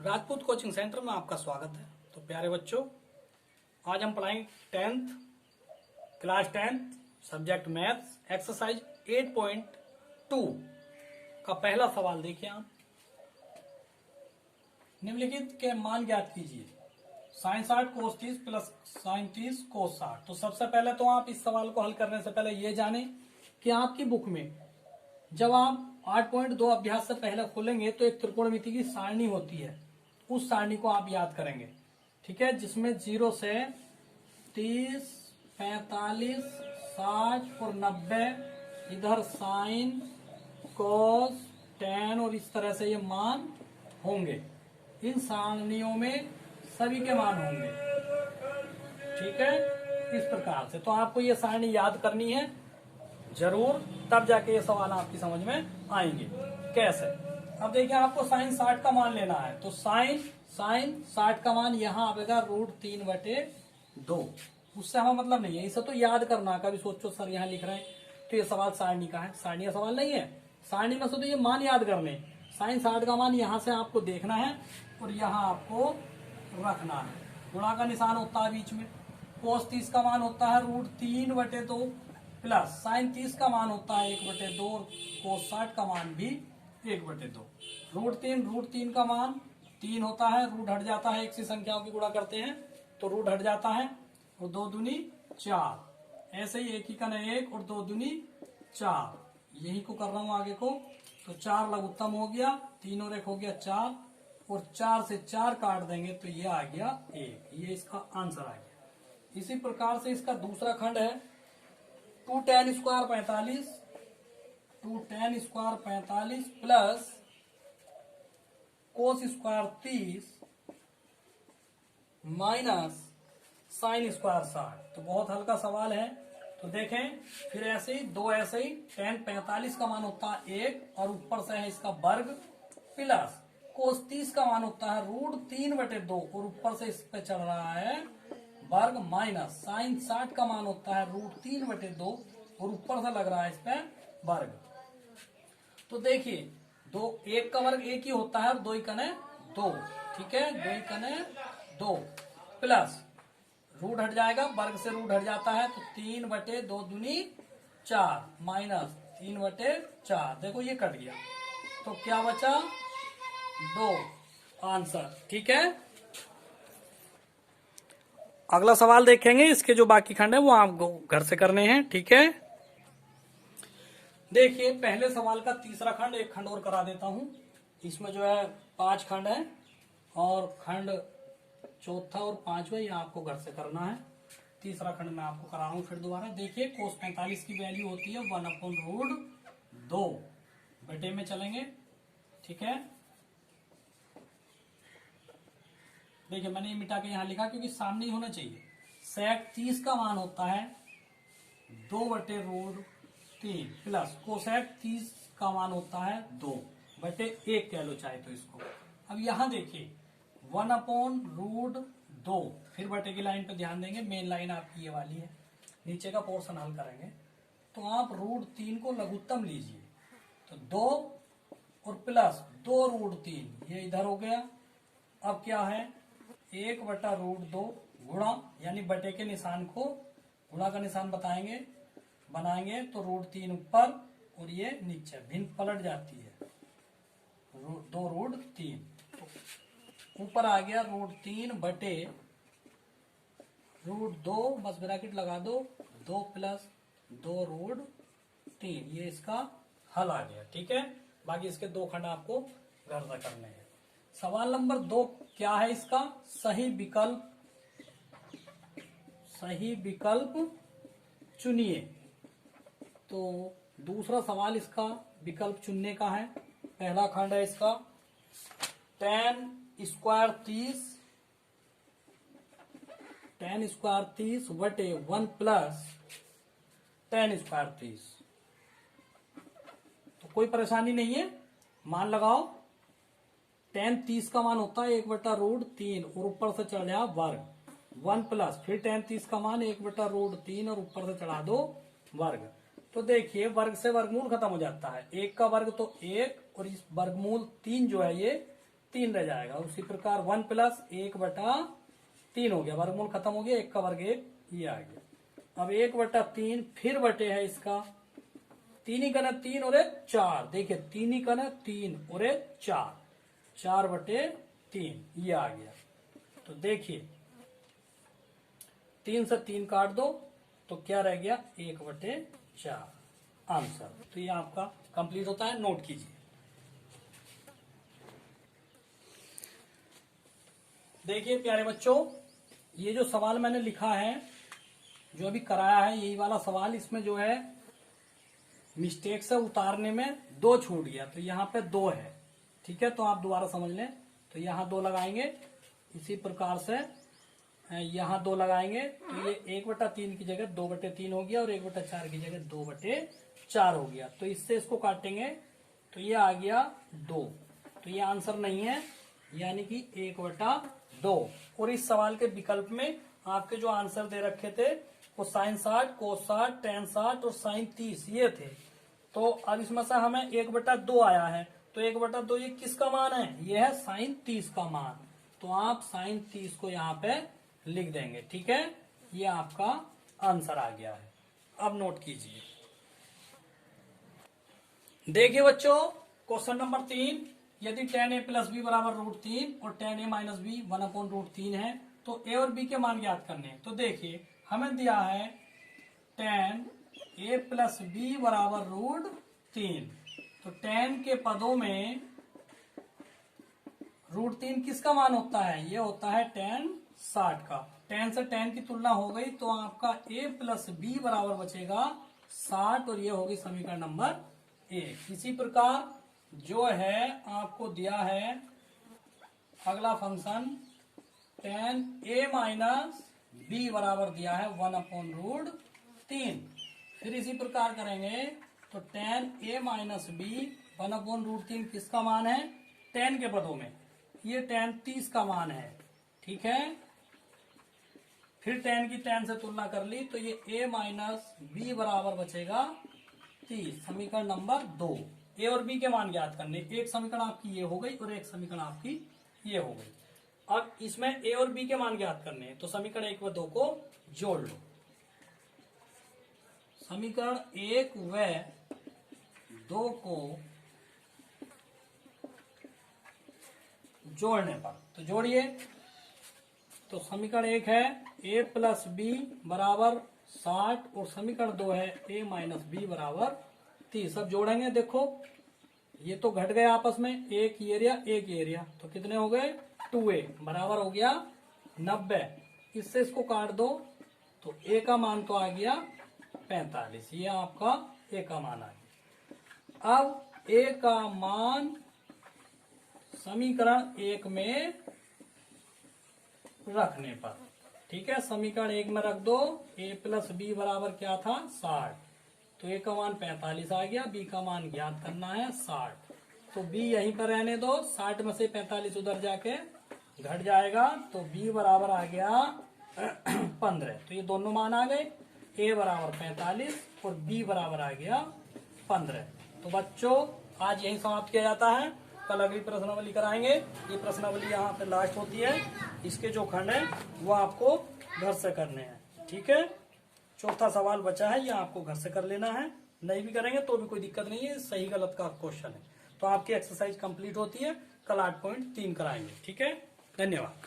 Rajput coaching centre में आपका स्वागत है। तो प्यारे बच्चों, आज हम पढ़ाएंगे क्लास 10 सब्जेक्ट मैथ्स एक्सरसाइज 8.2 का पहला सवाल। देखिए आप, निम्नलिखित के मान ज्ञात कीजिए। साइन 60 कोस 30 प्लस साइन 30 कोस 60। तो सबसे पहले तो आप इस सवाल को हल करने से पहले ये जाने कि आपकी बुक में जब आप 8.2 अभ्यास से पहले खोलेंगे तो एक त्रिकोणमिति की सारणी होती है, उस सारणी को आप याद करेंगे। ठीक है, जिसमें 0 से 30, 45, 60 और 90 इधर साइन, कॉस, tan और इस तरह से ये मान होंगे। इन सारणियों में सभी के मान होंगे। ठीक है, इस प्रकार से तो आपको ये सारणी याद करनी है जरूर, तब जाके ये सवाल आपकी समझ में आएंगे। कैसे? अब देखिए, आपको साइन 60 का मान लेना है। तो साइन 60 का मान यहाँ आएगा √3/2। उससे हमें मतलब नहीं है, इसे तो याद करना। कभी सोचो सर यहाँ लिख रहे हैं तो ये सवाल सारणी का है, सारणी का सवाल नहीं है। सारणी में से तो ये मान याद करने। साइन 60 का मान यहाँ से आपको देखना है और यहाँ आपको रखना है। गुणा का निशान होता है बीच में। कोस 30 का मान होता है √3/2 प्लस साइन 30 का मान होता है 1/2 और कोस 60 का मान भी 1/2। √3 का मान 3 होता है, रूट हट जाता है, एक सी संख्याओं की गुणा करते हैं तो रूट हट जाता है, और 2 दूनी 4। ऐसे ही एक ही का 1 और 2 दूनी 4, यही को कर रहा हूं आगे को। तो 4 लघुत्तम हो गया, 3 और 1 हो गया 4, और 4 से 4 काट देंगे तो ये आ गया 1। ये इसका आंसर आ गया। इसी प्रकार से इसका दूसरा खंड है 2 tan square 45 plus cos square 30 minus sine square 60। तो बहुत हल्का सवाल है। तो देखें फिर ऐसे ही दो, ऐसे ही tan 45 का मान होता है 1 और ऊपर से है इसका वर्ग, प्लस कोस 30 का मान होता है √3/2 और ऊपर से इस पे चढ़ रहा है वर्ग, माइनस साइन 60 का मान होता है √3/2 और ऊपर से लग रहा है इस पे वर्ग। तो देखिए, दो, एक का वर्ग एक ही होता है और 2 कने 2। ठीक है, 2 2 प्लस रूट हट जाएगा, वर्ग से रूट हट जाता है तो 3/2 दूनी 4 माइनस 3/4। देखो ये कट गया तो क्या बचा 2 आंसर। ठीक है, अगला सवाल देखेंगे। इसके जो बाकी खंड है वो आपको घर से करने हैं। ठीक है, देखिए पहले सवाल का तीसरा खंड, एक खंड और करा देता हूं। इसमें जो है 5 खंड है और खंड चौथा और 5वां ये आपको घर से करना है। तीसरा खंड मैं आपको करा रहा हूं फिर दोबारा। देखिए, कोस 45 की वैल्यू होती है 1/√2, बटे में चलेंगे। ठीक है, देखिए मैंने ये मिटा के यहां लिखा क्योंकि सामने ही होना चाहिए। सेक 30 का मान होता है 2/√3 प्लस कोसेक 30 का मान होता है 2/1 कह लो चाहे तो इसको। अब यहां देखिए 1/√2, फिर बटे की लाइन पे ध्यान देंगे। मेन लाइन आपकी ये वाली है, नीचे का पोर्शन हल करेंगे तो आप √3 को लघुत्तम लीजिए। तो 2 और प्लस 2√3 ये इधर हो गया। अब क्या है 1/√2 गुणा, यानी बटे के निशान को गुणा का निशान बनाएंगे तो √3 ऊपर और ये नीचे, भिन्न पलट जाती है 2√3। ऊपर आ गया √3 बटे √2, बस ब्रैकेट लगा दो, 2 प्लस 2√3, ये इसका हल आ गया। ठीक है, बाकी इसके 2 खंड आपको घर से करने हैं। सवाल नंबर 2 क्या है इसका? सही विकल्प चुनिए। तो दूसरा सवाल इसका विकल्प चुनने का है। पहला खंड है इसका tan स्क्वायर 30 बटे 1 प्लस tan स्क्वायर 30। तो कोई परेशानी नहीं है, मान लगाओ। tan 30 का मान होता है 1/√3 और ऊपर से चढ़ जाए वर्ग, 1 प्लस फिर tan 30 का मान 1/√3 और ऊपर से चढ़ा दो वर्ग। तो देखिए वर्ग से वर्गमूल खत्म हो जाता है, 1 का वर्ग तो 1 और इस वर्गमूल 3 जो है ये 3 रह जाएगा। उसी प्रकार 1 प्लस 1/3 हो गया, वर्गमूल खत्म हो गया, 1 का वर्ग 1 ये आ गया। अब 1/3 फिर बटे है इसका 3 ही कना 3 और 4, देखिए 3 ही कना 3 और 4, 4/3 ये आ गया। तो देखिए 3 से 3 काट दो तो क्या रह गया 1/4 आंसर। तो ये आपका कंप्लीट होता है, नोट कीजिए। देखिए प्यारे बच्चों, ये जो सवाल मैंने लिखा है, जो अभी कराया है, यही वाला सवाल, इसमें जो है मिस्टेक से उतारने में 2 छूट गया, तो यहाँ पे 2 है। ठीक है, तो आप दोबारा समझ लें। तो यहाँ 2 लगाएंगे, इसी प्रकार से यहाँ 2 लगाएंगे, तो ये 1/3 की जगह 2/3 हो गया और 1/4 की जगह 2/4 हो गया। तो इससे इसको काटेंगे तो ये आ गया 2, तो ये आंसर नहीं है, यानी कि 1/2। और इस सवाल के विकल्प में आपके जो आंसर दे रखे थे वो sin 60, cos 60, tan 60 और sin 30 ये थे। तो अब इसमें से हमें 1/2 आया है, तो 1/2 ये किसका मान है, ये है sin 30 का मान। तो आप sin 30 को यहाँ पे लिख देंगे। ठीक है, ये आपका आंसर आ गया है। अब नोट कीजिए। देखिए बच्चों, क्वेश्चन नंबर 3, यदि tan a प्लस बी बराबर √3 और tan a माइनस बी 1/√3 है तो a और b के मान ज्ञात करने हैं। तो देखिए हमें दिया है tan a प्लस बी बराबर √3, तो tan के पदों में √3 किसका मान होता है, ये होता है tan 60 का। tan से tan की तुलना हो गई तो आपका a प्लस बी बराबर बचेगा 60, और ये होगी समीकरण नंबर 1। इसी प्रकार जो है आपको दिया है अगला function tan a minus B बराबर दिया है 1/√3। फिर इसी प्रकार करेंगे तो tan a माइनस बी 1/√3 किसका मान है, tan के पदों में ये tan 30 का मान है। ठीक है, फिर tan की tan से तुलना कर ली तो ये a माइनस बी बराबर बचेगा 30, समीकरण नंबर 2। a और b के मान ज्ञात करने, एक समीकरण आपकी ये हो गई और एक समीकरण आपकी ये हो गई। अब इसमें a और b के मान ज्ञात करने हैं, तो समीकरण 1 व 2 को जोड़ लो। समीकरण 1 व 2 को जोड़ने पर, तो जोड़िए। तो समीकरण 1 है a प्लस बी बराबर 60 और समीकरण 2 है a माइनस बी बराबर 30। अब जोड़ेंगे, देखो ये तो घट गए आपस में, एक एरिया, तो कितने हो गए 2a बराबर हो गया 90। इससे इसको काट दो तो a का मान तो आ गया 45, ये आपका a का मान आ गया। अब a का मान समीकरण 1 में रखने पर, ठीक है, समीकरण 1 में रख दो, a प्लस बी बराबर क्या था 60, तो a का मान 45 आ गया, b का मान ज्ञात करना है 60, तो b यहीं पर रहने दो, 60 में से 45 उधर जाके घट जाएगा, तो b बराबर आ गया 15। तो ये दोनों मान आ गए, a बराबर 45 और b बराबर आ गया 15। तो बच्चों आज यही समाप्त किया जाता है, कल अगली प्रश्नावली कराएंगे। ये प्रश्नावली यहाँ पे लास्ट होती है, इसके जो खंड है वो आपको घर से करने हैं। ठीक है, चौथा सवाल बचा है, ये आपको घर से कर लेना है, नहीं भी करेंगे तो भी कोई दिक्कत नहीं है, सही गलत का क्वेश्चन है। तो आपकी एक्सरसाइज कंप्लीट होती है, कल 8.3 कराएंगे। ठीक है, धन्यवाद।